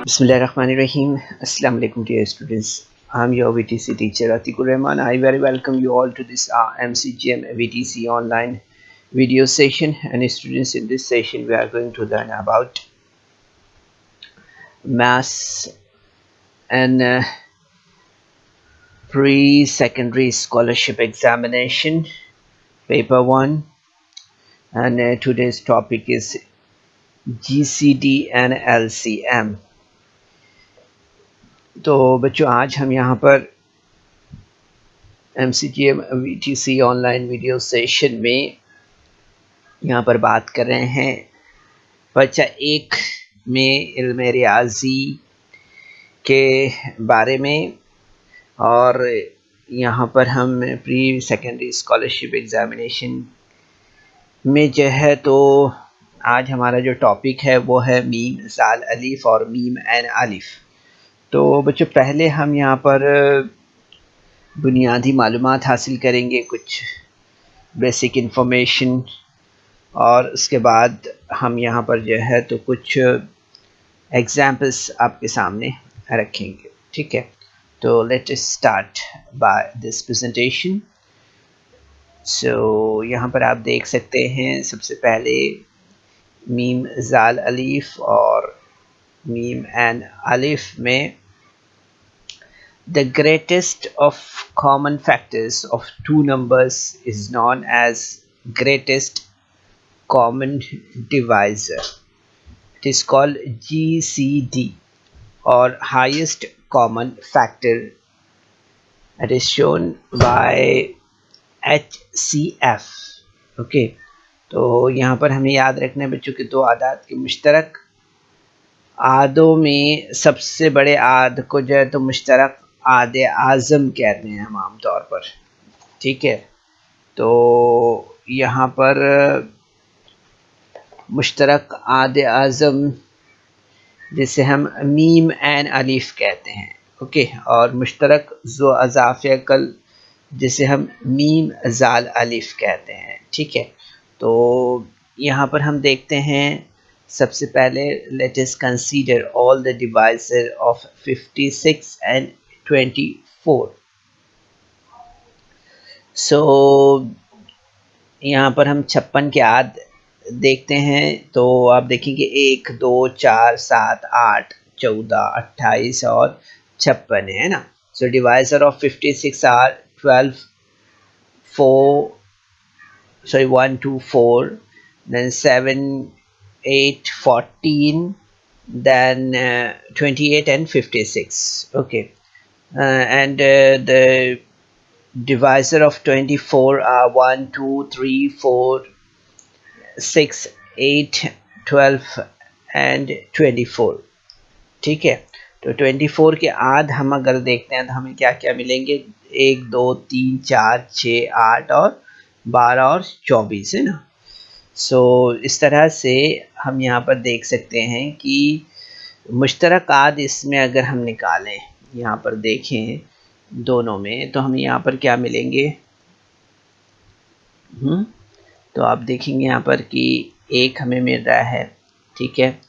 Bismillahirrahmanirrahim. Assalamu alaikum dear students. I'm your VTC teacher Atikur Rahman. I very welcome you all to this MCGM VTC online video session. And students, in this session we are going to learn about maths and pre-secondary scholarship examination paper 1, and today's topic is GCD and LCM. तो बच्चों, आज हम यहाँ पर MCGM VTC online video session में यहाँ पर बात कर रहे हैं बच्चा 1 में इल्म रियाजी के बारे में। और यहाँ पर हम प्री सेकेंडरी स्कॉलरशिप एग्ज़ामिनेशन में जो है, तो आज हमारा जो टॉपिक है वो है मीम जाल अलिफ और मीम एन अलिफ। तो बच्चों, पहले हम यहाँ पर बुनियादी मालूमात हासिल करेंगे, कुछ बेसिक इन्फॉर्मेशन, और उसके बाद हम यहाँ पर जो है तो कुछ एग्जाम्पल्स आपके सामने रखेंगे। ठीक है, तो let us start by this presentation. So यहाँ पर आप देख सकते हैं, सबसे पहले मीम जाल अलिफ और मीम एन अलिफ में the greatest of common factors of two numbers is known as greatest common divisor. It is called GCD, or highest common factor. It is shown by HCF. Okay, तो यहाँ पर हमें याद रखना है बच्चों कि दो आदाद के मुश्तरक आदों में सबसे बड़े आद को जो है तो मुश्तरक आदे आज़म कहते हैं हम आम तौर पर। ठीक है, तो यहाँ पर मुश्तरक आदे आज़म जिसे हम मीम एन अलिफ कहते हैं। ओके, और मुश्तरक ज़ो अज़ाफ़े कल जिसे हम मीम जाल अलिफ कहते हैं। ठीक है, तो यहाँ पर हम देखते हैं, सबसे पहले let us consider all the divisor of 56 and 24। सो यहाँ पर हम 56 के आद देखते हैं, तो आप देखेंगे 1 2 4 7 8 14 28 और 56 है ना। सो divisor of 56 are 12 4 sorry 1 2 4, then 7 8 14, then 28 and 56. Okay, and the divisor of 24 are 1 2 3 4 6 8 12 and 24। ठीक है, तो 24 के आध हम अगर देखते हैं तो हमें क्या क्या मिलेंगे, 1 2 3 4 6 8 और 12 और 24 है ना। सो इस तरह से हम यहाँ पर देख सकते हैं कि मुश्तरक आद इसमें अगर हम निकालें, यहाँ पर देखें दोनों में, तो हमें यहाँ पर क्या मिलेंगे। तो आप देखेंगे यहाँ पर कि 1 हमें मिल रहा है। ठीक है,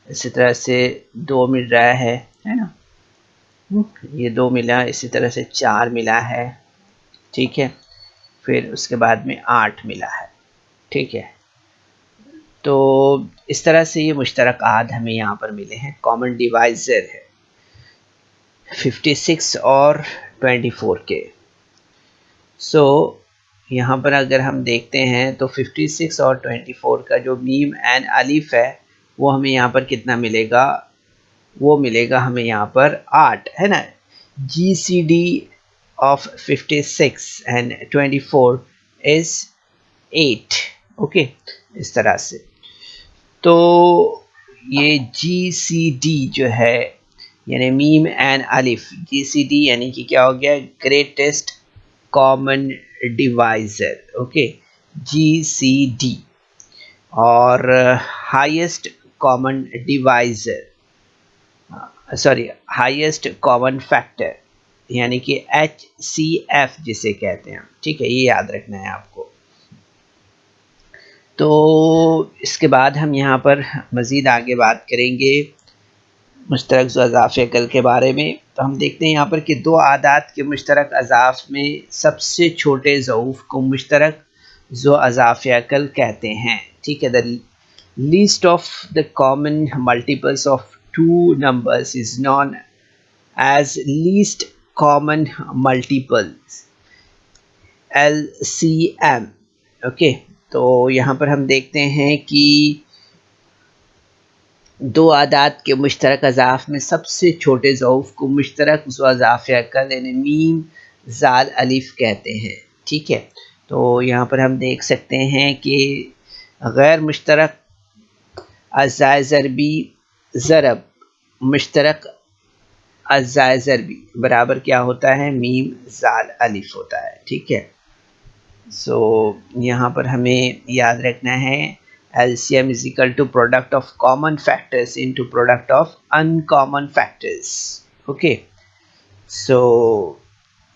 इसी तरह से 2 मिल रहा है ना, ये 2 मिला, इसी तरह से 4 मिला है। ठीक है, फिर उसके बाद में 8 मिला है। ठीक है, तो इस तरह से ये मुश्तरक आद हमें यहाँ पर मिले हैं। कॉमन डिवाइज़र है 56 और 24 के। सो यहाँ पर अगर हम देखते हैं तो 56 और 24 का जो मीम एन अलिफ है वो हमें यहाँ पर कितना मिलेगा, वो मिलेगा हमें यहाँ पर 8 है ना। GCD of 56 and 24 is 8। Okay, इस तरह से तो ये GCD जो है यानी मीम एन अलिफ, GCD यानी कि क्या हो गया, greatest common divisor. Okay, GCD और highest common divisor, sorry highest common factor यानी कि HCF जिसे कहते हैं। ठीक है, ये याद रखना है आपको। तो इसके बाद हम यहाँ पर मज़ीद आगे बात करेंगे मुश्तरक ज़ो अज़ाफ़ी अकल के बारे में, तो हम देखते हैं यहाँ पर कि दो आदात के मुश्तरक अज़ाफ़ में सबसे छोटे ज़ऊफ़ को मुश्तरक ज़ो अज़ाफ़ी अकल कहते हैं। ठीक है, the least of the common multiples of two numbers is known as least common multiples, LCM। Okay, तो यहाँ पर हम देखते हैं कि दो आदात के मुश्तरक अज़ाफ़ में सबसे छोटे ज़ऊफ़ को मुश्तरक ज़ो अज़ाफ़ी अकल यानी मीम ज़ाल अलिफ कहते हैं। ठीक है, तो यहाँ पर हम देख सकते हैं कि गैर मुश्तरक अज़ाए ज़रबी ज़रब मुश्तरक अज़ाए ज़रबी बराबर क्या होता है, मीम ज़ाल अलिफ होता है। ठीक है, सो यहाँ पर हमें याद रखना है LCM is equal to product of common factors into product of uncommon factors। Okay, so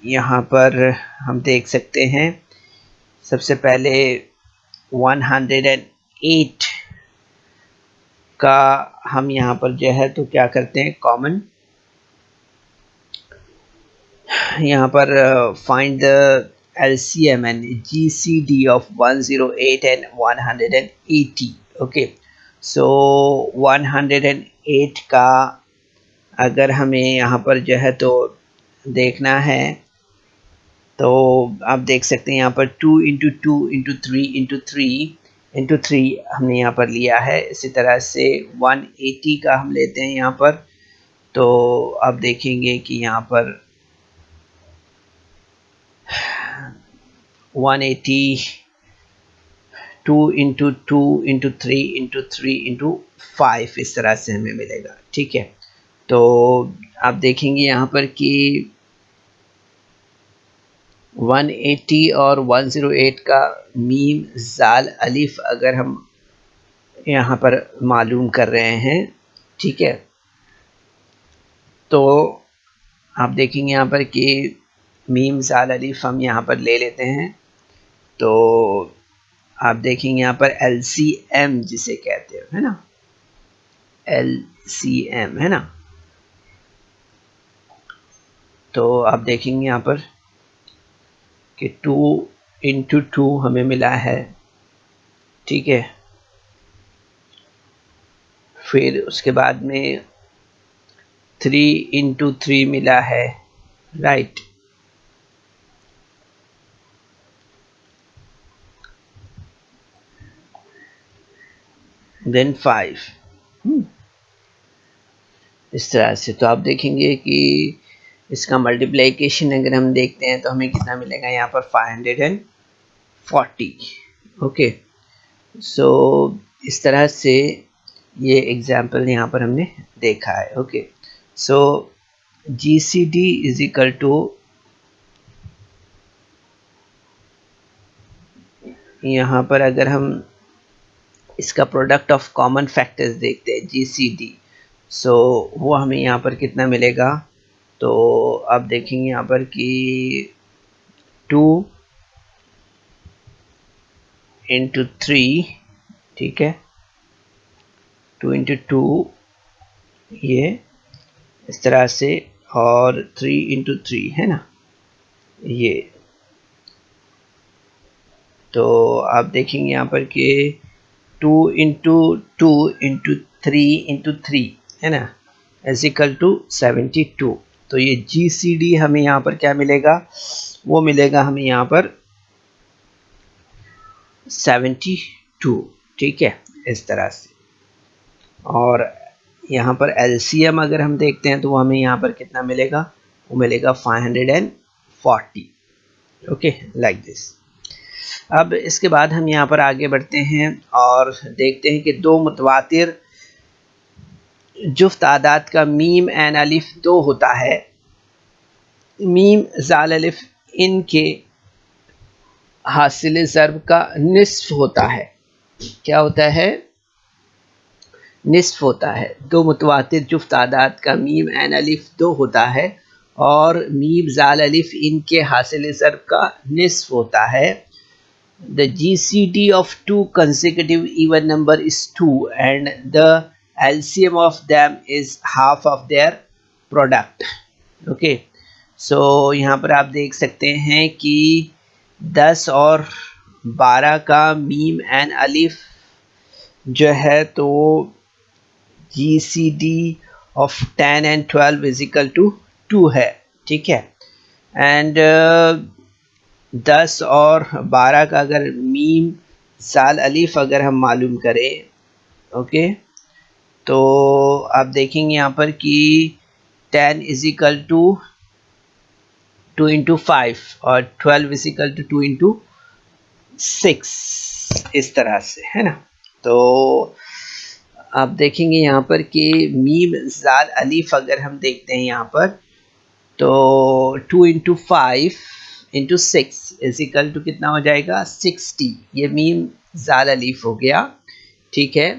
यहाँ पर हम देख सकते हैं सबसे पहले 108 का हम यहाँ पर जो है तो क्या करते हैं, कॉमन यहाँ पर find the LCM and GCD of 108 and 180। Okay, so 108 का अगर हमें यहाँ पर जो है तो देखना है तो आप देख सकते हैं यहाँ पर 2 इंटू 2 इंटू 3 इंटू 3 इंटू 3 हमने यहाँ पर लिया है। इसी तरह से 180 का हम लेते हैं यहाँ पर, तो आप देखेंगे कि यहाँ पर 180 2 इंटू 2 इंटू 3 इंटू 3 इंटू 5 इस तरह से हमें मिलेगा। ठीक है, तो आप देखेंगे यहाँ पर कि 180 और 108 का मीम ज़ाल अलिफ अगर हम यहाँ पर मालूम कर रहे हैं, ठीक है, तो आप देखेंगे यहाँ पर कि मीम ज़ाल अलिफ हम यहाँ पर ले लेते हैं, तो आप देखेंगे यहाँ पर LCM जिसे कहते हैं, है ना, LCM है ना, तो आप देखेंगे यहाँ पर कि 2 इंटू 2 हमें मिला है। ठीक है, फिर उसके बाद में 3 इंटू 3 मिला है, राइट। देन 5 इस तरह से। तो आप देखेंगे कि इसका मल्टीप्लिकेशन अगर हम देखते हैं तो हमें कितना मिलेगा यहाँ पर 540। ओके, सो इस तरह से ये एग्जाम्पल यहाँ पर हमने देखा है। Okay, so GCD is equal to यहाँ पर अगर हम इसका प्रोडक्ट ऑफ कॉमन फैक्टर्स देखते हैं GCD, सो वो हमें यहाँ पर कितना मिलेगा, तो आप देखेंगे यहाँ पर कि 2 इंटू 3, ठीक है, 2 इंटू 2 ये इस तरह से, और 3 इंटू 3 है ना ये, तो आप देखेंगे यहाँ पर कि 2 इंटू 2 इंटू 3 इंटू 3 है ना इज इक्वल टू 72। तो ये GCD हमें यहाँ पर क्या मिलेगा, वो मिलेगा हमें यहाँ पर 72। ठीक है, इस तरह से। और यहाँ पर LCM अगर हम देखते हैं तो वो हमें यहाँ पर कितना मिलेगा, वो मिलेगा 540। Okay, like this. अब इसके बाद हम यहाँ पर आगे बढ़ते हैं और देखते हैं कि दो मुतवातिर जुफ्त आदात का मीम एन अलिफ 2 होता है, मीम ज़ाल अलिफ इनके हासिल ज़र्ब का निस्फ होता है। क्या होता है, निस्फ होता है। दो मुतवातिर जुफ्त आदात का मीम एन अलिफ 2 होता है और मीम ज़ाल अलिफ इनके हासिल ज़र्ब का निस्फ होता है। The GCD of two consecutive even number is 2 and the LCM of them is half of their product. Okay, so यहाँ पर आप देख सकते हैं कि 10 और 12 का मीम एंड अलिफ जो है तो GCD of 10 and 12 is equal to 2 है, ठीक है। एंड 10 और 12 का अगर मीम साल अलिफ अगर हम मालूम करें, ओके, तो आप देखेंगे यहाँ पर कि 10 इज इक्वल टू 2 इंटू 5 और 12 इज इक्वल टू 2 इंटू 6, इस तरह से, है ना। तो आप देखेंगे यहाँ पर कि मीम जाल अलिफ अगर हम देखते हैं यहाँ पर, तो 2 into 5 into 6 is equal to कितना हो जाएगा 60। ये मीम जाल अलिफ हो गया, ठीक है।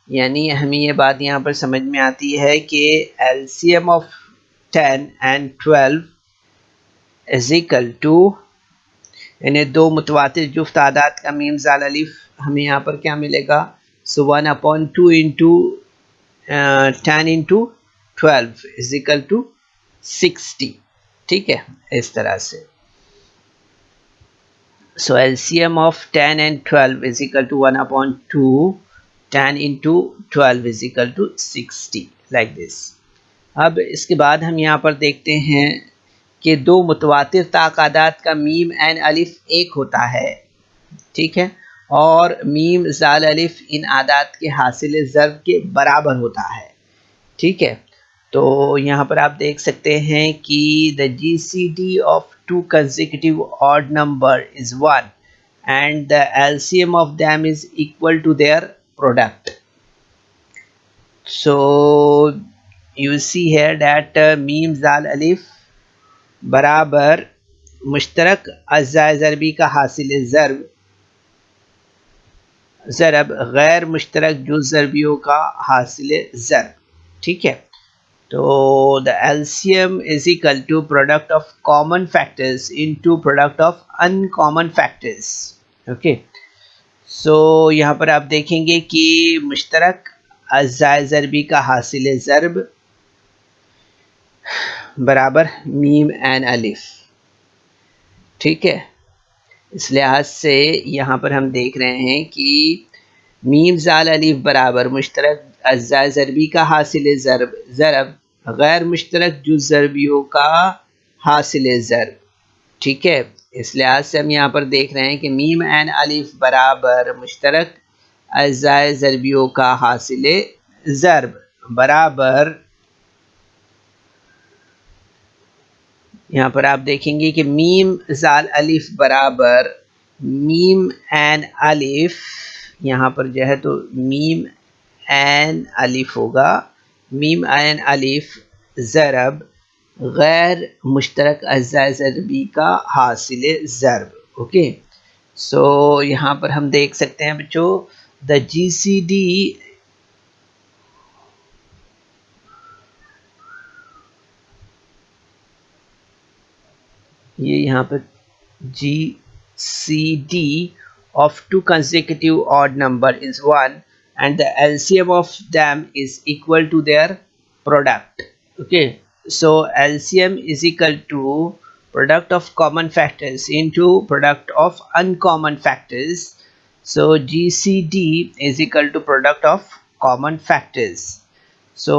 यानी हमें ये बात यहाँ पर समझ में आती है कि LCM of 10 and 12 is equal to, इन्हें दो मुतवातिर जुफ्त तादाद का मीम जाल अलिफ हमें यहाँ पर क्या मिलेगा, so 1/2 into 10 into 12 is equal to 60, ठीक है, इस तरह से। So LCM of 10 and 12 is equal to 1/2 10 into 12 is equal to 60, like this. अब इसके बाद हम यहाँ पर देखते हैं कि दो मुतवातिर तादाद का मीम एन अलिफ एक होता है, ठीक है, और मीम जाल अलिफ इन आदाद के हासिल ज़र्ब के बराबर होता है, ठीक है। तो यहाँ पर आप देख सकते हैं कि the GCD of 2 consecutive odd number is 1 and the LCM of them is equal to their product. So you see here that meme जाल अलिफ बराबर मुश्तरक अज़्ज़ा ज़रबी का हासिल ज़रब गैर मुश्तरक जुज़ ज़रबियों का हासिल ज़रब, ठीक है। तो the LCM is equal to product of common factors into product of uncommon factors, okay. So यहाँ पर आप देखेंगे कि मुश्तरक अज़्ज़ा ज़रबी का हासिल ज़रब बराबर मीम एन अलिफ, ठीक है। इस लिहाज से यहाँ पर हम देख रहे हैं कि मीम जाल अलिफ बराबर मुश्तरक अज़्ज़ा ज़रबी का हासिल ज़रब गैर मुश्तरक जुज़ ज़रबियों का हासिल ज़रब, ठीक है। इस लिहाज से हम यहाँ पर देख रहे हैं कि मीम एन अलिफ बराबर मुश्तरक अज़्ज़ा ज़रबियों का हासिल ज़रब बराबर, यहाँ पर आप देखेंगे कि मीम जाल अलिफ बराबर मीम एन अलिफ, यहाँ पर जो है तो मीम एन अलिफ होगा, मीम एन अलिफ ज़रब गैर मुश्तरक अज़्ज़ा ज़रबी का हासिल ज़रब, ओके। सो यहाँ पर हम देख सकते हैं बच्चों द GCD ये यहाँ पर GCD of 2 consecutive odd number is 1 and the LCM of them is equal to their product, okay. So LCM is equal to product of common factors into product of uncommon factors. So GCD is equal to product of common factors. So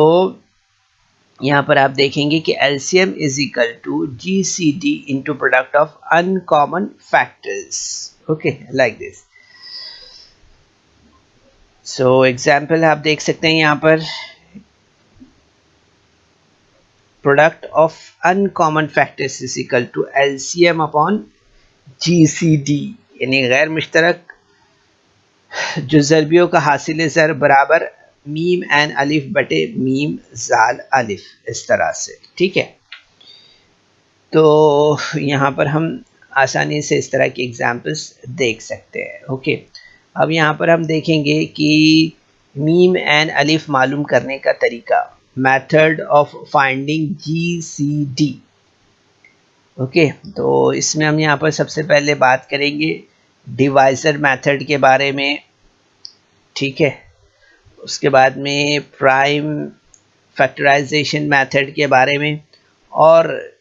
यहाँ पर आप देखेंगे कि LCM is equal to GCD into product of uncommon factors, okay, like this. So example आप देख सकते हैं यहाँ पर product of uncommon factors is equal to LCM upon GCD, यानी गैर मुश्तरक जो ज़रबियों का हासिल ज़रब बराबर मीम एन अलिफ बटे मीम जाल अलिफ, इस तरह से, ठीक है। तो यहाँ पर हम आसानी से इस तरह की एग्जाम्पल्स देख सकते हैं, ओके। अब यहाँ पर हम देखेंगे कि मीम एन अलिफ मालूम करने का तरीका, method of finding GCD, okay. तो इसमें हम यहाँ पर सबसे पहले बात करेंगे डिवाइज़र मेथड के बारे में, ठीक है। उसके बाद में प्राइम फैक्टराइजेशन मेथड के बारे में, और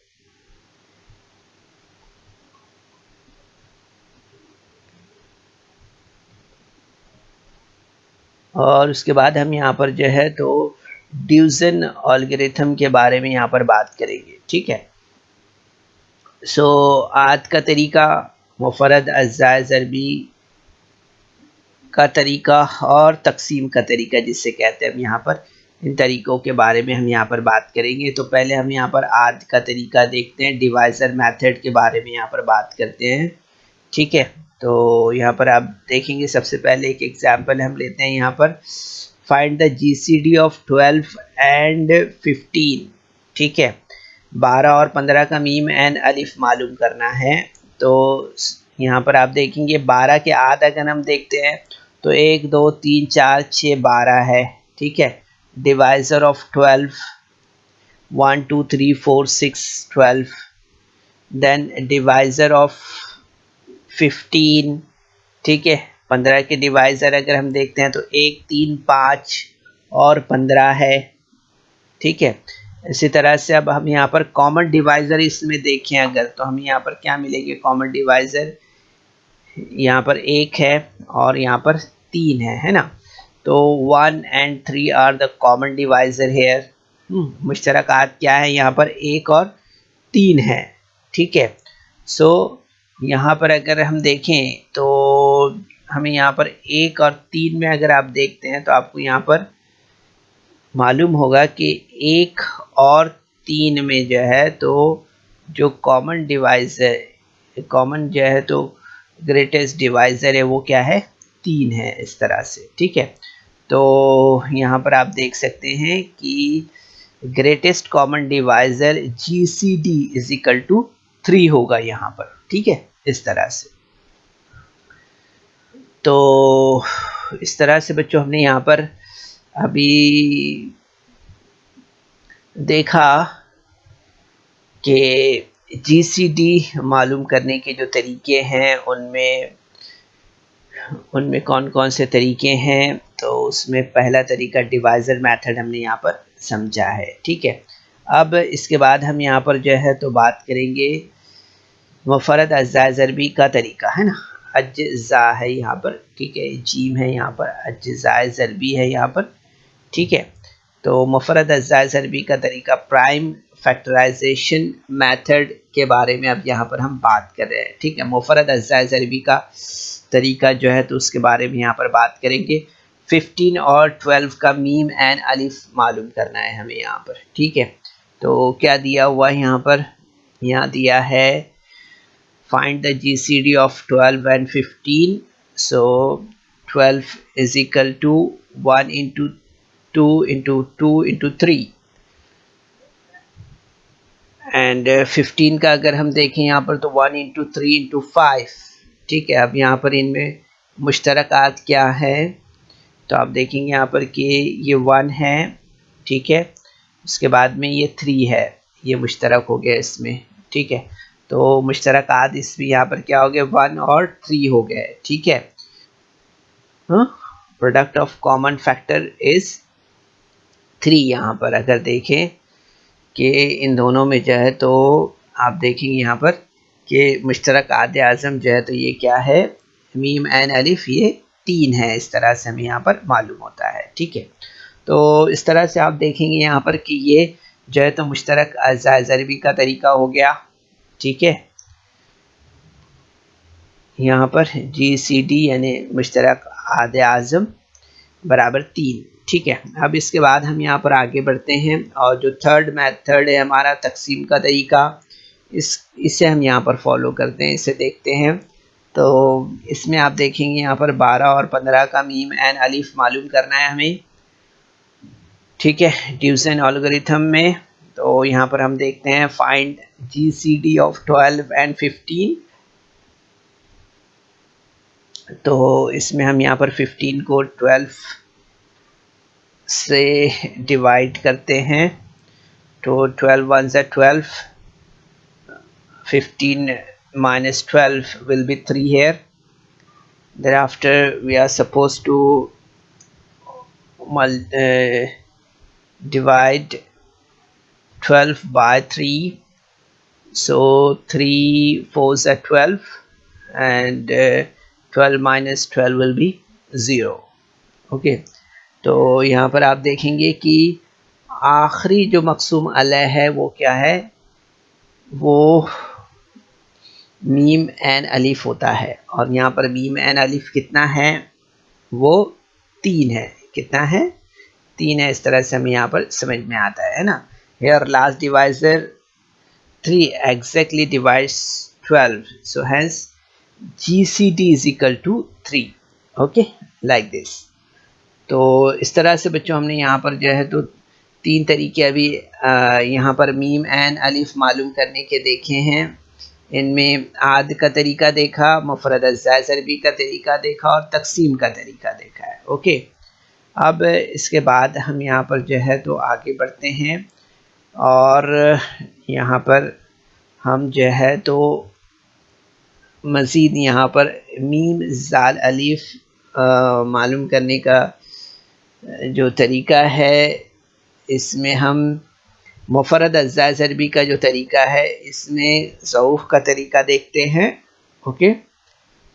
उसके बाद हम यहाँ पर जो है तो डिवीजन एल्गोरिथम के बारे में यहाँ पर बात करेंगे। ठीक है, सो आज का तरीका, मुफरद अज्जा ज़रबी का तरीका और तकसीम का तरीका जिसे कहते हैं हम यहाँ पर, इन तरीक़ों के बारे में हम यहाँ पर बात करेंगे। तो पहले हम यहाँ पर आज का तरीका देखते हैं, डिवाइज़र मेथड के बारे में यहाँ पर बात करते हैं। ठीक है, तो यहाँ पर आप देखेंगे सबसे पहले एक एग्जांपल हम लेते हैं यहाँ पर, find the GCD of 12 and 15। ठीक है, 12 और 15 का मीम एन अलिफ मालूम करना है। तो यहाँ पर आप देखेंगे 12 के आध अगर हम देखते हैं तो 1 2 3 4 6 12 है। ठीक है, divisor of 12 1 2 3 4 6 12, then divisor of 15। ठीक है, 15 के डिवाइज़र अगर हम देखते हैं तो 1 3 5 और 15 है। ठीक है, इसी तरह से अब हम यहाँ पर कॉमन डिवाइज़र इसमें देखें अगर, तो हम यहाँ पर क्या मिलेंगे, कॉमन डिवाइज़र यहाँ पर 1 है और यहाँ पर 3 है ना। तो 1 and 3 are the common divisor here. मुश्तरकात क्या है यहाँ पर, 1 और 3 है। ठीक है, सो यहाँ पर अगर हम देखें तो हमें यहाँ पर 1 और 3 में अगर आप देखते हैं तो आपको यहाँ पर मालूम होगा कि 1 और 3 में जो है तो जो कॉमन डिवाइज़र, कॉमन जो है तो ग्रेटेस्ट डिवाइज़र है वो क्या है, 3 है, इस तरह से। ठीक है, तो यहाँ पर आप देख सकते हैं कि greatest common divisor GCD is equal to 3 होगा यहाँ पर। ठीक है, इस तरह से। तो इस तरह से बच्चों हमने यहाँ पर अभी देखा कि GCD मालूम करने के जो तरीके हैं उनमें कौन कौन से तरीके हैं। तो उसमें पहला तरीका डिवाइज़र मेथड हमने यहाँ पर समझा है। ठीक है, अब इसके बाद हम यहाँ पर जो है तो बात करेंगे मुफरद अज्जा ज़रबी का तरीका, है ना। अज्जा है यहाँ पर, ठीक है, जीम है यहाँ पर, अज्जा ज़रबी है यहाँ पर। ठीक है, तो मुफरद अज्जा ज़रबी का तरीका, प्राइम फैक्टराइजेशन मेथड के बारे में अब यहाँ पर हम बात कर रहे हैं। ठीक है, मुफरद अज्जा ज़रबी का तरीका जो है तो उसके बारे में यहाँ पर बात करेंगे। 15 और 12 का मीम एन अलिफ मालूम करना है हमें यहाँ पर। ठीक है, तो क्या दिया हुआ है यहाँ पर, यहाँ दिया है find the GCD of 12 and 15. So 12 is equal to 1 into 2 into 2 into 3 and 15 का अगर हम देखें यहाँ पर तो 1 इंटू 3 इंटू 5। ठीक है, अब यहाँ पर इनमें मुश्तरकात क्या है, तो आप देखेंगे यहाँ पर कि ये 1 है। ठीक है, उसके बाद में ये 3 है, ये मुश्तरक हो गया इसमें। ठीक है, तो मुश्तरकात इसमें यहाँ पर क्या हो गए, 1 और 3 हो गए। ठीक है, product of common factor is 3। यहाँ पर अगर देखें कि इन दोनों में जो है तो आप देखेंगे यहाँ पर कि मुश्तरक आदे आज़म जो है तो ये क्या है, मीम एन अलिफ, ये 3 है। इस तरह से हमें यहाँ पर मालूम होता है। ठीक है, तो इस तरह से आप देखेंगे यहाँ पर कि ये जो है तो मुश्तरक अज्जा ज़रबी का तरीका हो गया। ठीक है, यहाँ पर GCD यानी मुश्तरक आदे आज़म बराबर 3। ठीक है, अब इसके बाद हम यहाँ पर आगे बढ़ते हैं और जो थर्ड मेथड है हमारा, तकसीम का तरीका, इसे हम यहाँ पर फॉलो करते हैं, इसे देखते हैं। तो इसमें आप देखेंगे यहाँ पर 12 और 15 का मीम एन अलिफ मालूम करना है हमें। ठीक है, डिवीजन एल्गोरिथम में तो यहाँ पर हम देखते हैं फाइंड GCD ऑफ 12 एंड 15। तो इसमें हम यहाँ पर 15 को 12 से डिवाइड करते हैं, तो 12 1 से 12, 15 minus 12 will be 3 here. Thereafter we are supposed to divide 12 by 3, so 3 4s are 12 and 12 minus 12 will be 0. Okay, तो यहाँ पर आप देखेंगे कि आखिरी जो मकसूम अलह है वो क्या है, वो मीम एन अलिफ होता है, और यहाँ पर मीम एन अलिफ कितना है, वो 3 है। कितना है, 3 है। इस तरह से हमें यहाँ पर समझ में आता है ना। Here last divisor 3 exactly divides 12, so hence GCD is equal to 3. okay, like this. तो इस तरह से बच्चों हमने यहाँ पर जो है तो 3 तरीके अभी यहाँ पर मीम एन अलिफ मालूम करने के देखे हैं। इनमें आद का तरीका देखा, मुफरद अज़्ज़ा ज़रबी का तरीका देखा और तकसीम का तरीका देखा है। ओके, अब इसके बाद हम यहाँ पर जो है तो आगे बढ़ते हैं और यहाँ पर हम जो है तो मज़ीद यहाँ पर मीम ज़ाल अलिफ मालूम करने का जो तरीका है, इसमें हम मुफरद अज़्ज़ा ज़रबी का जो तरीका है इसमें ज़ऊफ़ का तरीका देखते हैं। ओके,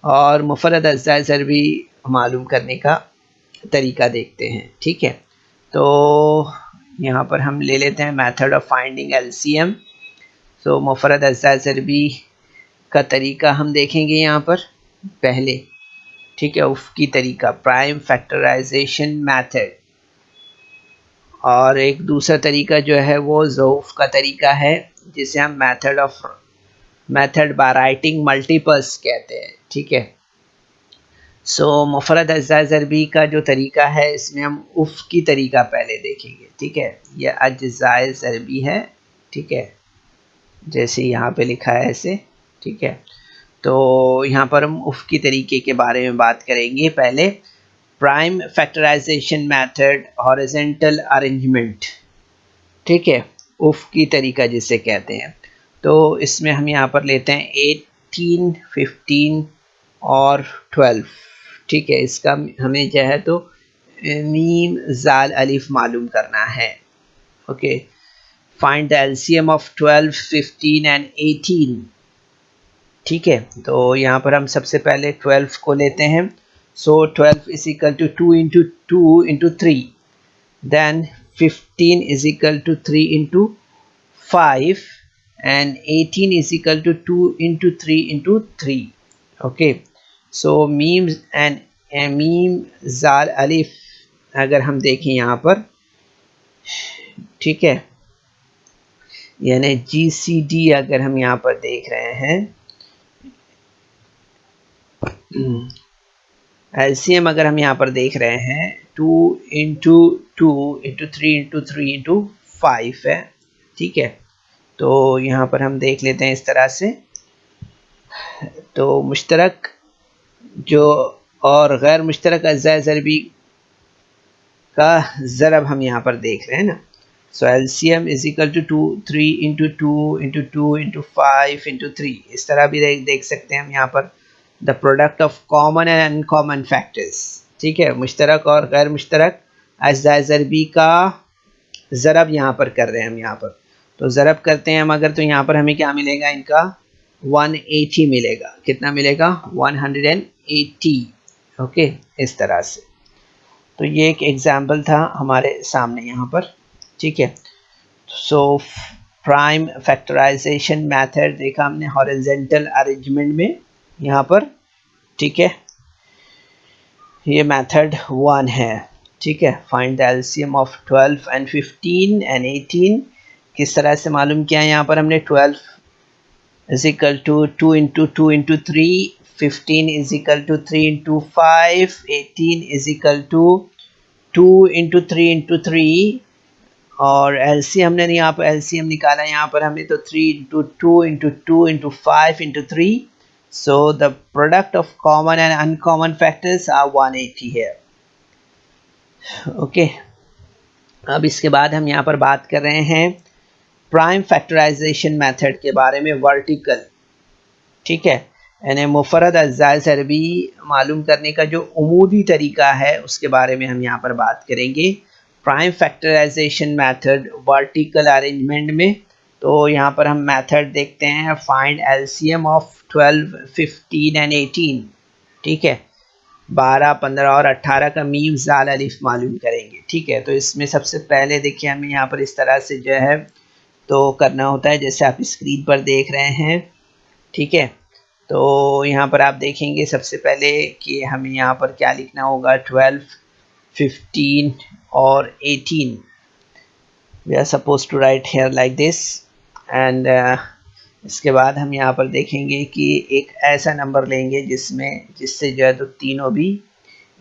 और मुफरद अज़्ज़ा ज़रबी मालूम करने का तरीका देखते हैं। ठीक है, तो यहाँ पर हम ले लेते हैं मेथड ऑफ फाइंडिंग एलसीएम। सो मुफरद अज़्ज़ा ज़रबी का तरीका हम देखेंगे यहाँ पर पहले। ठीक है, उफ़ की तरीका प्राइम फैक्टराइजेशन मेथड, और एक दूसरा तरीका जो है वो ज़ऊफ़ का तरीका है जिसे हम मेथड बाय राइटिंग मल्टीपल्स कहते हैं। ठीक है, सो मुफरद अज़्ज़ा ज़रबी का जो तरीका है इसमें हम उफ़ की तरीका पहले देखेंगे। ठीक है, यह अज़्ज़ाए ज़रबी है। ठीक है, जैसे यहाँ पे लिखा है ऐसे। ठीक है, तो यहाँ पर हम उफ़ की तरीके के बारे में बात करेंगे। पहले prime factorization method horizontal arrangement. ठीक है, उफ़ की तरीका जिसे कहते हैं। तो इसमें हम यहाँ पर लेते हैं 18, 15 और 12। ठीक है, इसका हमें जो है तो मीम ज़ाल अलिफ मालूम करना है। Okay, find the LCM of 12, 15 and 18। ठीक है, तो यहाँ पर हम सबसे पहले 12 को लेते हैं। So 12 is equal to 2 into 2 into 3, then 15 is equal to 3 into 5 and 18 is equal to 2 into 3 into 3। Okay, so मीम एंड मीम ज़ाल अलिफ अगर हम देखें यहाँ पर, ठीक है, यानी GCD अगर हम यहाँ पर देख रहे हैं, एलसीएम अगर हम यहाँ पर देख रहे हैं 2 इंटू 2 इंटू 3 इंटू 3 इंटू 5 है। ठीक है, तो यहाँ पर हम देख लेते हैं इस तरह से। तो मुश्तरक जो और गैर मुश्तरक अज़्ज़ा ज़रबी का ज़रब हम यहाँ पर देख रहे हैं ना। So LCM is equal to 3 into 2 into 2 into 5 into 3। इस तरह भी देख सकते हैं हम यहाँ पर the product of common and uncommon factors. ठीक है, मुश्तरक और गैर मुश्तरक अज़्ज़ा ज़रबी का ज़रब यहाँ पर कर रहे हैं हम यहाँ पर। तो ज़रब करते हैं हम अगर, तो यहाँ पर हमें क्या मिलेगा, इनका 180 मिलेगा। कितना मिलेगा, 180। ओके, इस तरह से। तो ये एक एग्जाम्पल था हमारे सामने यहाँ पर। ठीक है, सो प्राइम फैक्टराइजेशन मेथड देखा हमने हॉरिजॉन्टल अरेंजमेंट में यहाँ पर। ठीक है, ये मेथड 1 है। ठीक है, find the LCM of 12 and 15 and 18 किस तरह से मालूम किया है। यहाँ पर हमने 12 is equal to 2 into 2 into 3, 15 is equal to 3 into 5, 18 is equal to 2 into 3 into 3, और एलसीएम हमने यहाँ पर एलसीएम निकाला यहाँ पर हमने, तो 3 into 2 into 2 into 5 into 3। So the product of common and uncommon factors are 180 here. Okay. अब इसके बाद हम यहाँ पर बात कर रहे हैं प्राइम फैक्टराइजेशन मेथड के बारे में, वर्टिकल। ठीक है, यानी मुफरद अज्जा से अरबी मालूम करने का जो उमूदी तरीका है उसके बारे में हम यहाँ पर बात करेंगे। Prime factorization method vertical arrangement में, तो यहाँ पर हम मेथड देखते हैं फाइंड एलसीएम ऑफ 12, 15 एंड 18। ठीक है, 12, 15 और 18 का मीम जाल अलिफ मालूम करेंगे। ठीक है, तो इसमें सबसे पहले देखिए हमें यहाँ पर इस तरह से जो है तो करना होता है जैसे आप स्क्रीन पर देख रहे हैं। ठीक है, तो यहाँ पर आप देखेंगे सबसे पहले कि हमें यहाँ पर क्या लिखना होगा, 12, 15 और 18 we are suppose to write here like this. And इसके बाद हम यहाँ पर देखेंगे कि एक ऐसा नंबर लेंगे जिससे जो है तो तीनों भी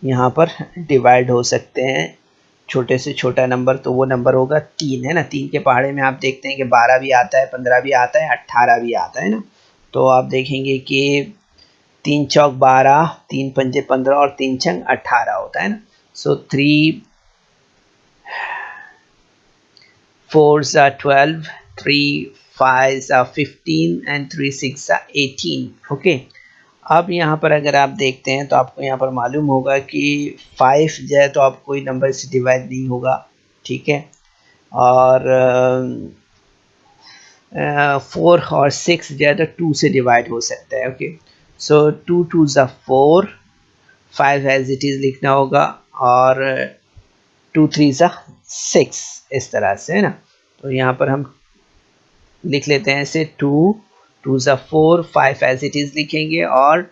यहाँ पर डिवाइड हो सकते हैं। छोटे से छोटा नंबर तो वो नंबर होगा 3, है ना। 3 के पहाड़े में आप देखते हैं कि 12 भी आता है, 15 भी आता है, 18 भी आता है ना। तो आप देखेंगे कि 3 चौक 12, 3 पंजे 15 और 3 छंग 18 होता है ना। सो 3 4s are 12, 3 5s are 15 and 3 6 are 18। Okay, अब यहाँ पर अगर आप देखते हैं तो आपको यहाँ पर मालूम होगा कि 5 जो है तो आप कोई नंबर से डिवाइड नहीं होगा। ठीक है, और 4 और 6 जो है तो 2 से डिवाइड हो सकता है। Okay, so 2 2s are 4, 5 as it is लिखना होगा, और 2 3s are 6, इस तरह से, है ना। तो यहाँ पर हम लिख लेते हैं ऐसे 2 2s are 4, 5 as it is लिखेंगे, और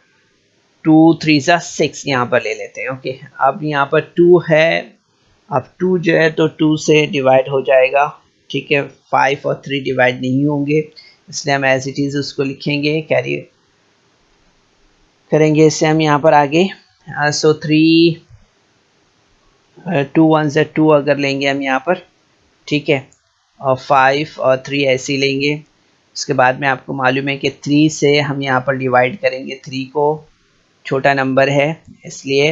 2 3s are 6 यहाँ पर ले लेते हैं। ओके, अब यहाँ पर 2 है, अब 2 जो है तो 2 से डिवाइड हो जाएगा। ठीक है, 5 और 3 डिवाइड नहीं होंगे, इसलिए हम एज इट इज़ उसको लिखेंगे, कैरी करेंगे इससे हम यहाँ पर आगे। सो 3 2 1 से 2 अगर लेंगे हम यहाँ पर। ठीक है, और 5 और 3 ऐसे ही लेंगे। उसके बाद में आपको मालूम है कि 3 से हम यहाँ पर डिवाइड करेंगे, 3 को छोटा नंबर है इसलिए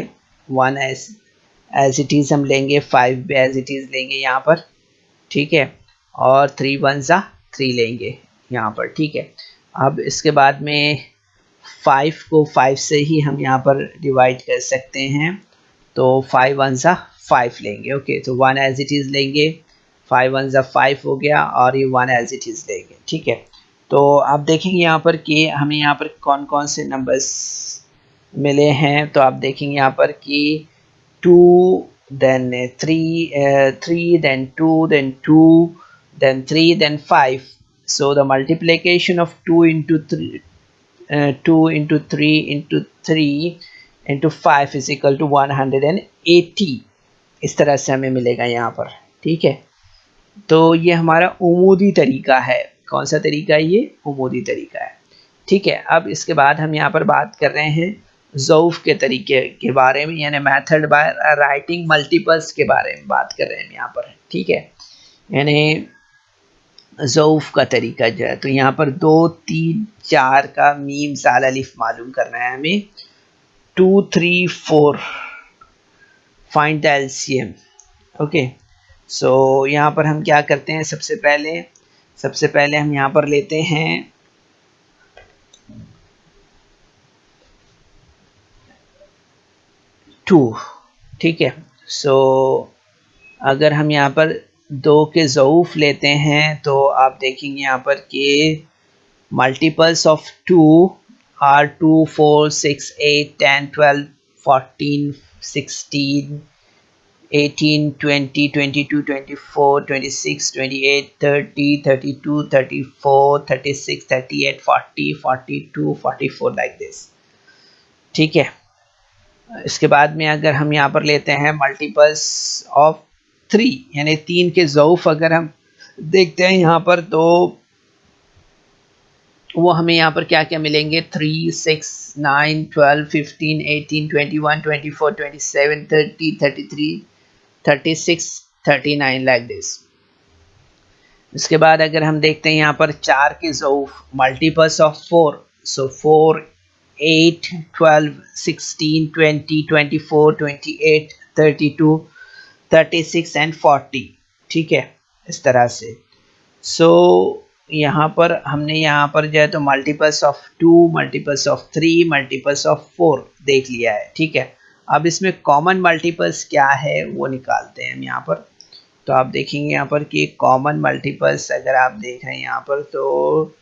1 एज इट इज़ हम लेंगे, 5 भी एज इट इज़ लेंगे यहाँ पर। ठीक है, और 3 1 सा 3 लेंगे यहाँ पर। ठीक है, अब इसके बाद में 5 को 5 से ही हम यहाँ पर डिवाइड कर सकते हैं, तो 5 1 सा 5 लेंगे। ओके, तो 1 एज इट इज़ लेंगे, 5 1 सा 5 हो गया, और ये 1 एज इट इज़ लेंगे। ठीक है, तो आप देखेंगे यहाँ पर कि हमें यहाँ पर कौन कौन से नंबर्स मिले हैं। तो आप देखेंगे यहाँ पर कि 2 then 3 then 2 then 2 then 3 then 5। so the multiplication of 2 into 3 2 into 3 into 3 into 5 is equal to 180। इस तरह से हमें मिलेगा यहाँ पर। ठीक है, तो ये हमारा उमूदी तरीका है। कौन सा तरीका है ये? उमूदी तरीका है। ठीक है, अब इसके बाद हम यहाँ पर बात कर रहे हैं ज़ौफ़ के तरीके के बारे में, यानी मेथड बाय राइटिंग मल्टीपल्स के बारे में बात कर रहे हैं यहाँ पर। ठीक है, यानी ज़ौफ़ का तरीका जो है, तो यहाँ पर 2 3 4 का मीम साल अलिफ मालूम करना है हमें। 2 3 4 find the LCM. Okay, so यहाँ पर हम क्या करते हैं, सबसे पहले हम यहाँ पर लेते हैं 2। ठीक है, सो अगर हम यहाँ पर 2 के ज़ऊफ़ लेते हैं तो आप देखेंगे यहाँ पर कि multiples of 2 are 2 4 6 8 10 12 14 16 18 20 22 24 26 28 30 32 34 36 38 40 42 44 like this. ठीक है, इसके बाद में अगर हम यहाँ पर लेते हैं मल्टीपल्स ऑफ 3, यानी 3 के ज़ऊफ़ अगर हम देखते हैं यहाँ पर, तो वो हमें यहाँ पर क्या क्या मिलेंगे, 3 6 9 12 15 18 21 24 27 30 33 36 39 लाइक दिस। इसके बाद अगर हम देखते हैं यहाँ पर 4 के ज़ऊफ़ मल्टीपल्स ऑफ 4, सो 4 8 12 16 20 24 28 32 36 एंड 40। ठीक है, इस तरह से। सो यहाँ पर हमने यहाँ पर जो है तो multiples of 2, multiples of 3, multiples of 4 देख लिया है, ठीक है। अब इसमें कॉमन मल्टीपल्स क्या है वो निकालते हैं हम यहाँ पर। तो आप देखेंगे यहाँ पर कि कॉमन मल्टीपल्स अगर आप देख रहे हैं यहाँ पर, तो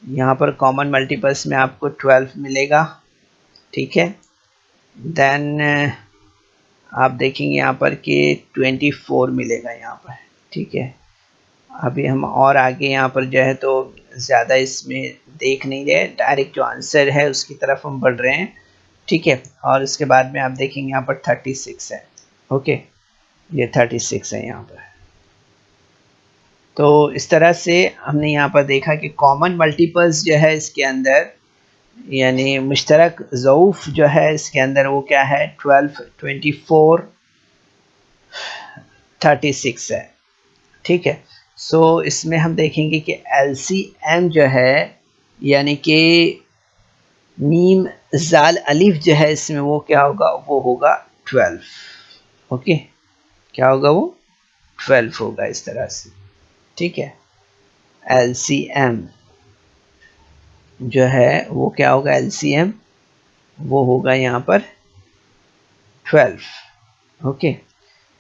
यहाँ पर कॉमन मल्टीपल्स में आपको 12 मिलेगा, ठीक है। देन आप देखेंगे यहाँ पर कि 24 मिलेगा यहाँ पर, ठीक है। अभी हम और आगे यहाँ पर जो है तो ज़्यादा इसमें देख नहीं रहे, डायरेक्ट जो आंसर है उसकी तरफ हम बढ़ रहे हैं, ठीक है। और उसके बाद में आप देखेंगे यहाँ पर 36 है, ओके, ये 36 है यहाँ पर। तो इस तरह से हमने यहाँ पर देखा कि कॉमन मल्टीपल्स जो है इसके अंदर, यानी मुश्तरक ज़ऊफ़ जो है इसके अंदर वो क्या है, 12, 24, 36 है, ठीक है। सो इसमें हम देखेंगे कि LCM जो है, यानी कि मीम जाल अलिफ जो है इसमें वो क्या होगा, वो होगा 12, ओके। क्या होगा, वो 12 होगा इस तरह से, ठीक है। LCM जो है वो क्या होगा, LCM वो होगा यहाँ पर 12, ओके,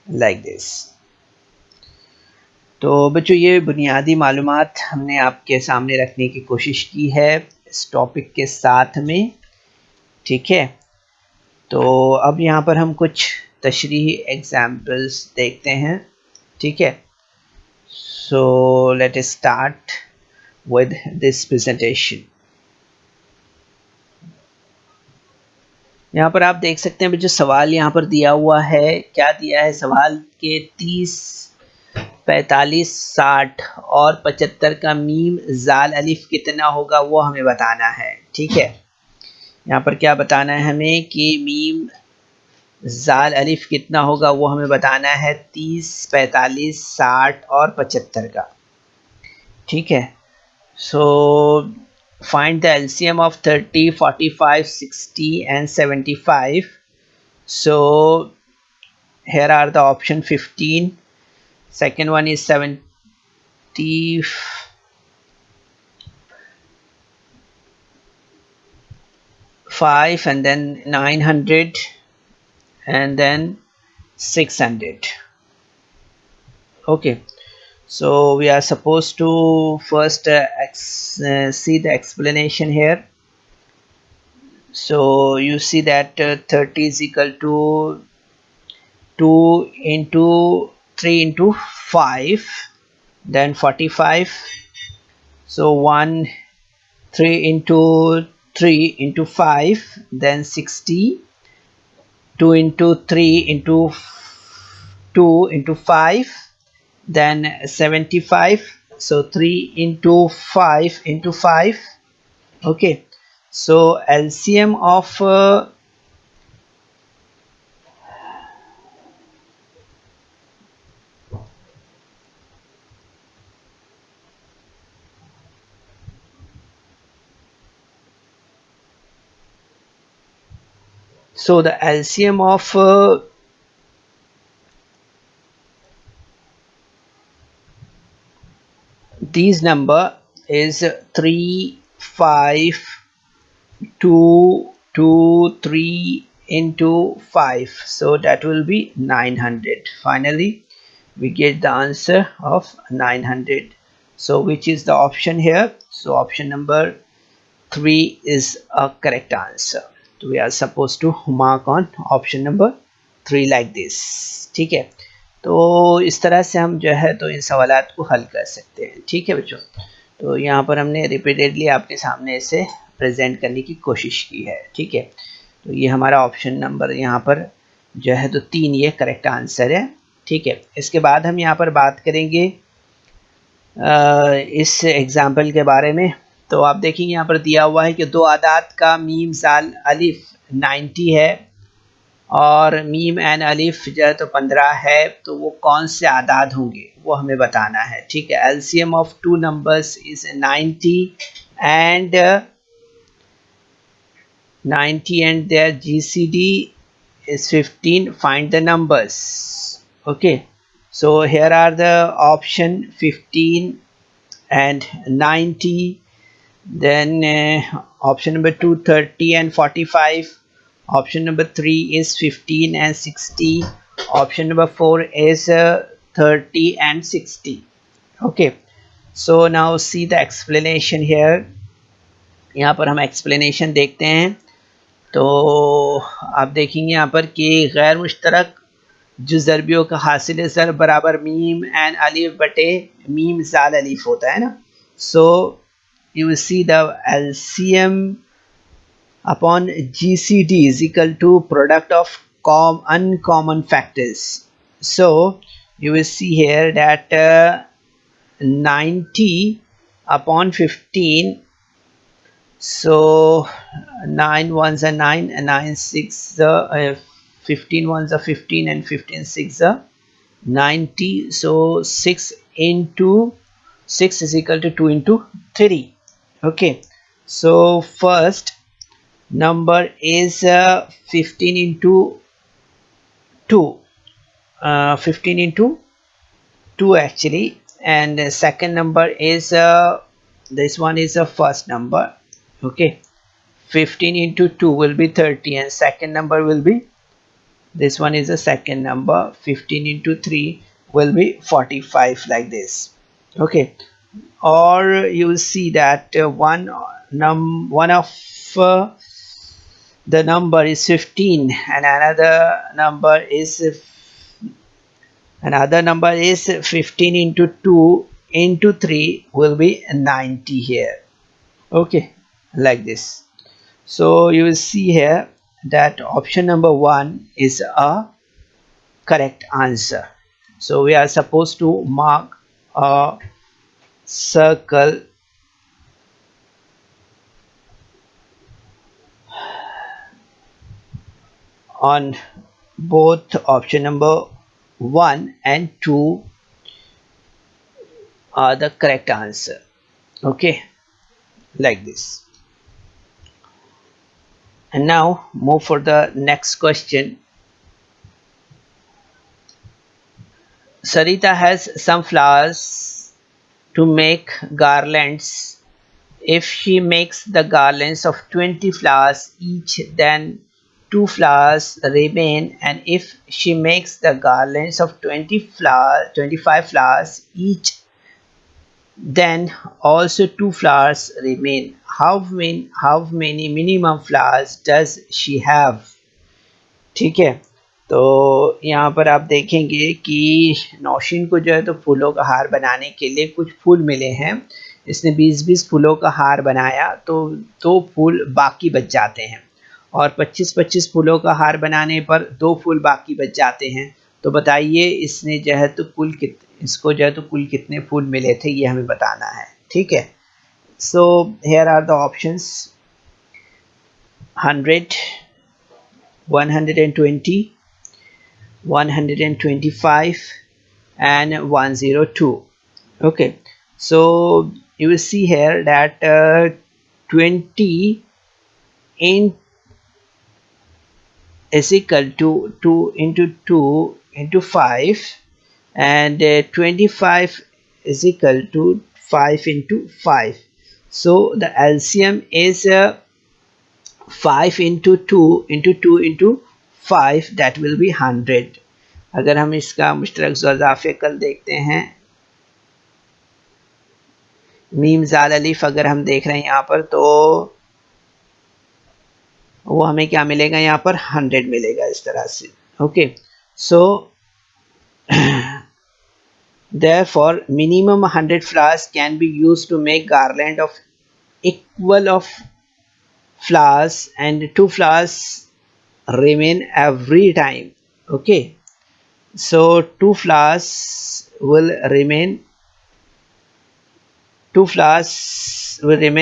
लाइक दिस। तो बच्चों ये बुनियादी मालूमात हमने आपके सामने रखने की कोशिश की है इस टॉपिक के साथ में, ठीक है। तो अब यहाँ पर हम कुछ तशरीही एग्जाम्पल्स देखते हैं, ठीक है। So let us start with this presentation. यहाँ पर आप देख सकते हैं जो सवाल यहाँ पर दिया हुआ है, क्या दिया है सवाल के 30, 45, 60 और 75 का मीम जाल अलिफ कितना होगा वो हमें बताना है, ठीक है। यहाँ पर क्या बताना है हमें कि मीम जाल अलिफ कितना होगा वो हमें बताना है 30, 45, 60 और 75 का, ठीक है। सो find the LCM of 30, 45, 60 and 75. So here are the option 15, second one is 75 and then 900 and then 600, okay. So we are supposed to first see the explanation here. So you see that 30 is equal to 2 into 3 into 5, then 45. So 1, 3 into 3 into 5, then 60, 2 into 3 into 2 into 5, then 75. So 3 into 5 into 5, okay. So LCM of so the LCM of these number is 3, 5, 2, 2, 3 into 5, so that will be 900. Finally we get the answer of 900. So which is the option here? So option number 3 is a correct answer. So we are supposed to mark on option number 3 like this, ठीक है। तो इस तरह से हम जो है तो इन सवालात को हल कर सकते हैं, ठीक है बच्चों। तो यहाँ पर हमने रिपीटेडली आपके सामने इसे प्रेजेंट करने की कोशिश की है, ठीक है। तो ये हमारा ऑप्शन नंबर यहाँ पर जो है तो 3 ये करेक्ट आंसर है, ठीक है। इसके बाद हम यहाँ पर बात करेंगे इस एग्जाम्पल के बारे में। तो आप देखेंगे यहाँ पर दिया हुआ है कि दो आदाद का मीम जाल अलिफ 90 है और मीम एन अलिफ जो है तो 15 है, तो वो कौन से आदाद होंगे वो हमें बताना है, ठीक है। LCM of two numbers is 90 and 90 and their GCD is 15. Find the numbers, okay. So here are the option 15 and 90. Then option number 2, 30 and 45. Option number 3 is 15 and 60. Option number 4 is 30 and 60. Okay, so now see the explanation here. यहाँ पर हम explanation देखते हैं तो आप देखेंगे यहाँ पर कि गैर मुश्तरक जो ज़रबियों का हासिल ज़र बराबर मीम एंड अलिफ बटे मीम ज़ाल अलिफ होता है ना. सो you will see the LCM upon GCD is equal to product of uncommon factors. So you will see here that 90 upon 15. So 9 ones are 9 and 9 6 15 ones are 15 and 15 6 are 90. So 6 into 6 is equal to 2 into 3. Okay, so first number is 15 into 2, 15 into 2 actually, and the second number is this one is the first number. Okay, 15 into 2 will be 30 and second number will be, this one is the second number, 15 into 3 will be 45, like this. Okay, or you will see that one of the number is 15 and another number is 15 into 2 into 3 will be 90 here. Okay, like this. So you will see here that option number 1 is a correct answer. So we are supposed to mark a circle on both option number 1 and 2 are the correct answer. Okay, like this. And now move for the next question. Sarita has some flowers to make garlands. If she makes the garlands of 20 flowers each, then 2 flowers remain, and if she makes the garlands of 25 flowers each, then also 2 flowers remain. How many minimum flowers does she have? ठीक है, तो यहाँ पर आप देखेंगे कि नौशीन को जो है तो फूलों का हार बनाने के लिए कुछ फूल मिले हैं. इसने 20-20 फूलों का हार बनाया तो 2 फूल बाकी बच जाते हैं, और 25-25 फूलों का हार बनाने पर 2 फूल बाकी बच जाते हैं. तो बताइए इसने जो है तो इसको जो है तो कुल कितने फूल मिले थे, ये हमें बताना है. ठीक है, so here are the options: 100, 120, 125 and 102. Okay, so you will see here that 20 in is equal to 2 into 2 into 5, and 25 is equal to 5 into 5. So the LCM is 5 into 2 into 2 into 5, that will be 100. अगर हम इसका मुश्तरक ज़ाफ़िकल देखते हैं, meme ज़ाल अलिफ अगर हम देख रहे हैं यहाँ पर, तो वो हमें क्या मिलेगा, यहाँ पर 100 मिलेगा इस तरह से. Okay, so therefore minimum 100 flowers can be used to make garland of equal of flowers, and 2 flowers remain every time. Okay, so 2 flowers will remain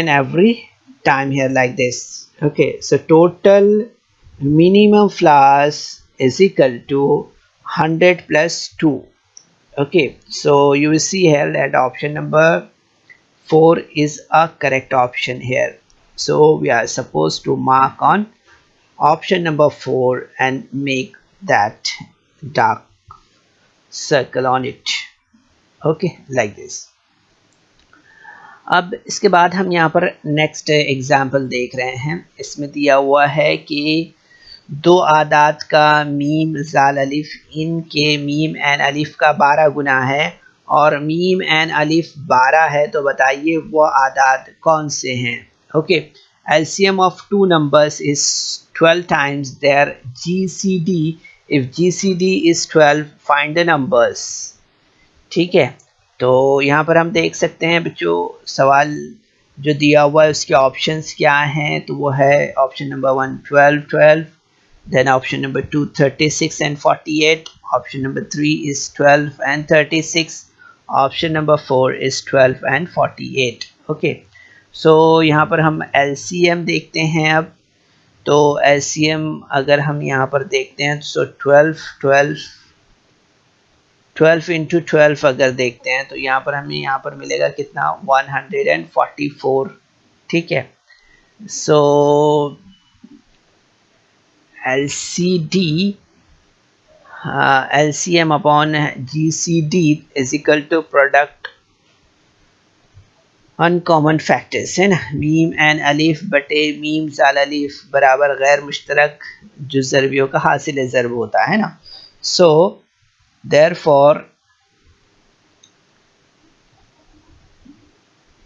every time here, like this. Okay, so total minimum flowers is equal to 100 plus 2. Okay, so you will see here that option number 4 is a correct option here. So we are supposed to mark on option number 4 and make that dark circle on it. Okay, like this. अब इसके बाद हम यहाँ पर next example देख रहे हैं। इसमें दिया हुआ है कि दो आदाद का मीम जाल अलिफ इन के मीम एन अलिफ का 12 गुना है और मीम एन अलिफ 12 है, तो बताइए वो आदाद कौन से हैं। Okay, LCM of two numbers is 12 times their GCD. If GCD is 12, find the numbers. ठीक है, तो यहाँ पर हम देख सकते हैं बच्चों सवाल जो दिया हुआ है उसके ऑप्शंस क्या हैं। तो वो है option number 1 12 12, then option number 2 36 and 48, option number 3 is 12 and 36, option number 4 is 12 and 48। Okay, so यहाँ पर हम LCM देखते हैं। अब तो LCM अगर हम यहाँ पर देखते हैं सो 12 इंटू 12 अगर देखते हैं तो यहाँ पर हमें यहाँ पर मिलेगा कितना 144। ठीक है, so LCM upon GCD is equal to product uncommon factors है ना, मीम एन अलिफ बटे मीम जाल अलिफ बराबर गैर मुश्तरक जो ज़रबियों का हासिल ज़रब होता है ना। सो therefore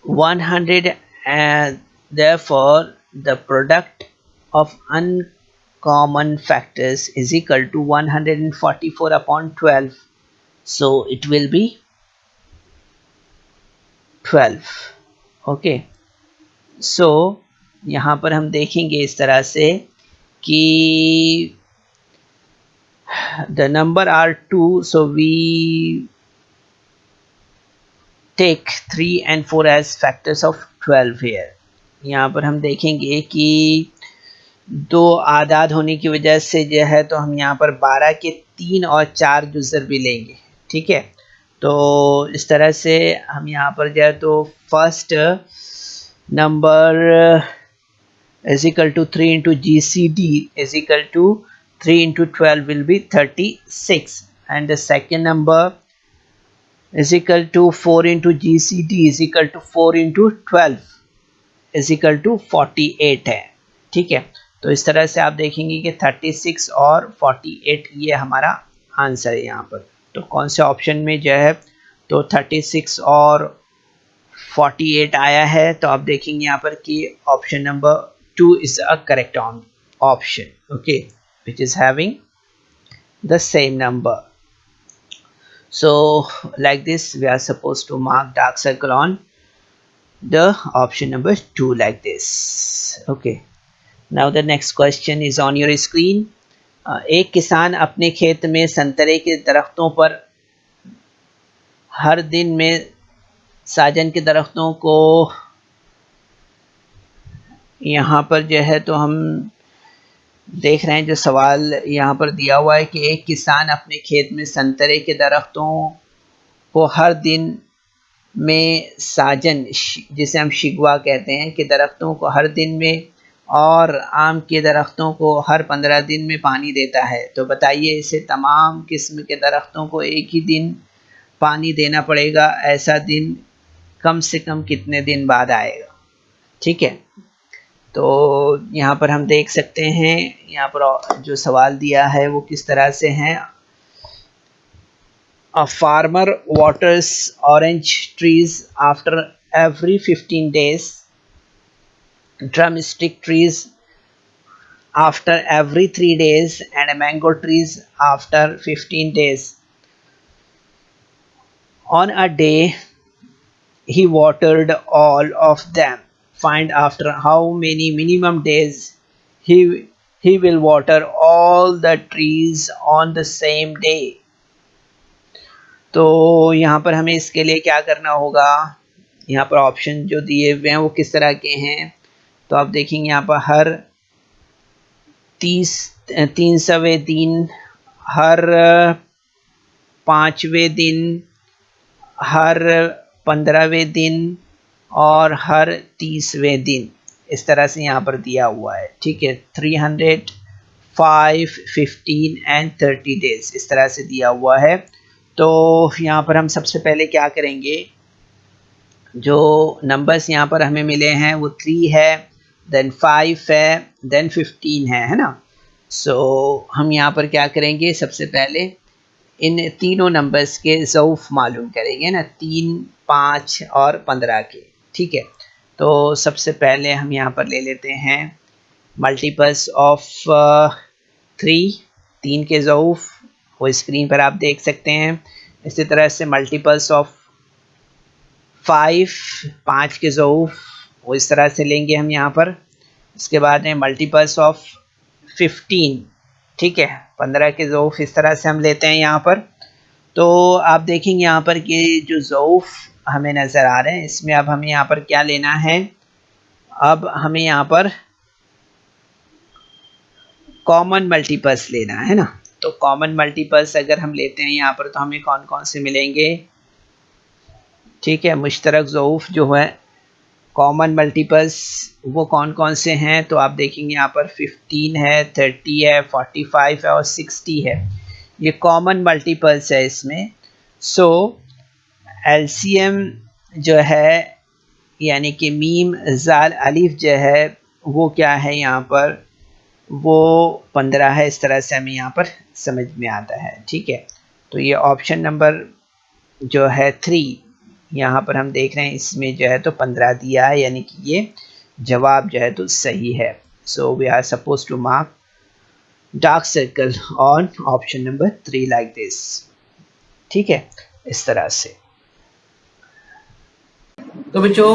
100 and therefore the product of uncommon factors is equal to 144 upon 12, so it will be 12। Okay, so यहाँ पर हम देखेंगे इस तरह से कि the number are 2, so we take 3 and 4 as factors of 12 here। यहाँ पर हम देखेंगे कि दो आदाद होने की वजह से जो है तो हम यहाँ पर 12 के 3 और 4 जुज़र भी लेंगे। ठीक है, तो इस तरह से हम यहाँ पर जो है तो first number is equal to 3 into GCD is equal to 3 into 12 will be 36, and the second number is equal to 4 into GCD is equal to 4 into 12 is equal to 48 है। ठीक है, तो इस तरह से आप देखेंगे कि 36 और 48 ये हमारा आंसर है यहाँ पर। तो कौन से ऑप्शन में जो है तो 36 और 48 आया है, तो आप देखेंगे यहाँ पर कि option number 2 is a correct option, okay, which is having the same number। So like this we are supposed to mark dark circle on the option number 2 like this। okay, now the next question is on your screen। एक किसान अपने खेत में संतरे के दरख्तों पर हर दिन में साजन के दरख्तों को यहाँ पर जो है तो हम देख रहे हैं जो सवाल यहाँ पर दिया हुआ है कि एक किसान अपने खेत में संतरे के दरख्तों को हर दिन में साजन जिसे हम शिगवा कहते हैं कि दरख्तों को हर दिन में और आम के दरख्तों को हर 15 दिन में पानी देता है। तो बताइए इसे तमाम किस्म के दरख्तों को एक ही दिन पानी देना पड़ेगा, ऐसा दिन कम से कम कितने दिन बाद आएगा। ठीक है, तो यहाँ पर हम देख सकते हैं यहाँ पर जो सवाल दिया है वो किस तरह से है। A farmer waters orange trees after every 15 days, drumstick trees after every 3 days, and mango trees after 15 days। On a day he watered all of them, find after how many minimum days he will water all the trees on the same day। तो यहाँ पर हमें इसके लिए क्या करना होगा, यहाँ पर ऑप्शन जो दिए हुए हैं वो किस तरह के हैं। तो आप देखेंगे यहाँ पर हर 300वें दिन, हर 5वें दिन, हर 15वें दिन और हर 30वें दिन, इस तरह से यहाँ पर दिया हुआ है। ठीक है, 300, 5, 15 एंड 30 डेज इस तरह से दिया हुआ है। तो यहाँ पर हम सबसे पहले क्या करेंगे, जो नंबर्स यहाँ पर हमें मिले हैं वो 3 है, देन 5 है, देन 15 है ना। सो हम यहाँ पर क्या करेंगे, सबसे पहले इन तीनों नंबर्स के ज़ौफ मालूम करेंगे ना, 3, 5 और 15 के। ठीक है, तो सबसे पहले हम यहाँ पर ले लेते हैं मल्टीपल्स ऑफ 3, 3 के ज़ौफ वो स्क्रीन पर आप देख सकते हैं। इसी तरह से मल्टीपल्स ऑफ 5, 5 के ज़ौफ वो इस तरह से लेंगे हम यहाँ पर। इसके बाद में मल्टीपल्स ऑफ 15, ठीक है, 15 के ज़ौफ इस तरह से हम लेते हैं यहाँ पर। तो आप देखेंगे यहाँ पर कि जो ज़ौफ हमें नज़र आ रहे हैं इसमें अब हमें यहाँ पर क्या लेना है, अब हमें यहाँ पर कॉमन मल्टीपल्स लेना है ना। तो कॉमन मल्टीपल्स अगर हम लेते हैं यहाँ पर तो हमें कौन कौन से मिलेंगे, ठीक है, मुश्तरक ज़ौफ जो है कॉमन मल्टीपल्स वो कौन कौन से हैं, तो आप देखेंगे यहाँ पर 15 है, 30 है, 45 है और 60 है, ये कॉमन मल्टीपल्स है इसमें। सो एलसीएम जो है यानी कि मीम जाल अलिफ जो है वो क्या है यहाँ पर, वो 15 है। इस तरह से हमें यहाँ पर समझ में आता है। ठीक है, तो ये ऑप्शन नंबर जो है 3 यहाँ पर हम देख रहे हैं इसमें जो है तो 15 दिया है, यानी कि ये जवाब जो है तो सही है। So we are suppose to mark dark circle on option number 3 like this. ठीक है, इस तरह से। तो बच्चों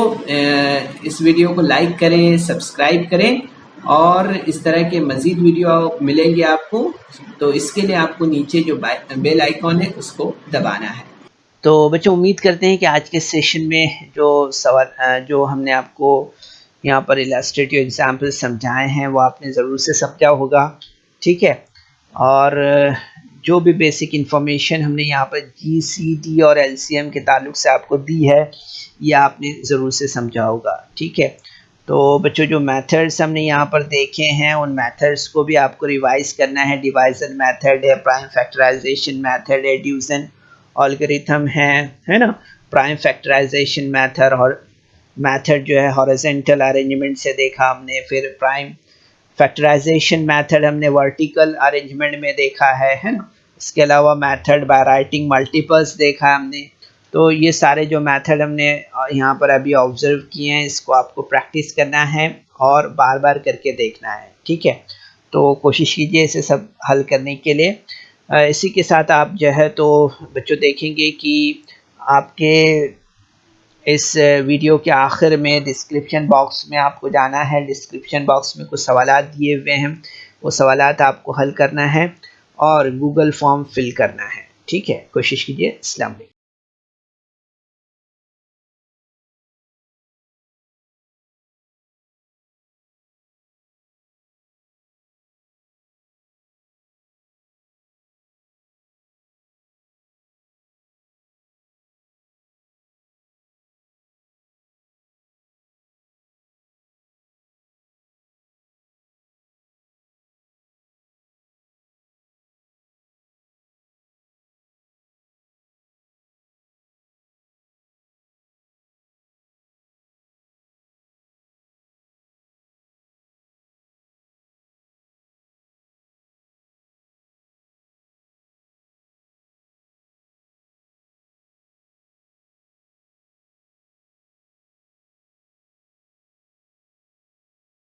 इस वीडियो को लाइक करें, सब्सक्राइब करें और इस तरह के मज़ीद वीडियो मिलेंगे आपको। तो इसके लिए आपको नीचे जो बेल आइकॉन है उसको दबाना है। तो बच्चों उम्मीद करते हैं कि आज के सेशन में जो सवाल जो हमने आपको यहाँ पर इलस्ट्रेटिव एग्जाम्पल समझाए हैं वो आपने ज़रूर से समझा होगा। ठीक है, और जो भी बेसिक इन्फॉर्मेशन हमने यहाँ पर जीसीडी और एलसीएम के ताल्लुक से आपको दी है ये आपने ज़रूर से समझा होगा। ठीक है, तो बच्चों जो मेथड्स हमने यहाँ पर देखे हैं उन मेथड्स को भी आपको रिवाइज करना है। डिवाइजर मेथड है, प्राइम फैक्टराइजेशन मेथड है, एडिशन एल्गोरिथम है ना, प्राइम फैक्टराइजेशन मेथड और मेथड जो है हॉरिजॉन्टल अरेंजमेंट से देखा हमने, फिर प्राइम फैक्टराइजेशन मेथड हमने वर्टिकल अरेंजमेंट में देखा है ना। इसके अलावा मेथड बाय राइटिंग मल्टीपल्स देखा हमने। तो ये सारे जो मेथड हमने यहाँ पर अभी ऑब्जर्व किए हैं इसको आपको प्रैक्टिस करना है और बार बार करके देखना है। ठीक है, तो कोशिश कीजिए इसे सब हल करने के लिए। इसी के साथ आप जो है तो बच्चों देखेंगे कि आपके इस वीडियो के आखिर में डिस्क्रिप्शन बॉक्स में आपको जाना है। डिस्क्रिप्शन बॉक्स में कुछ सवालात दिए हुए हैं, वो सवालात आपको हल करना है और गूगल फॉर्म फिल करना है। ठीक है, कोशिश कीजिए। अस्सलाम वालेकुम।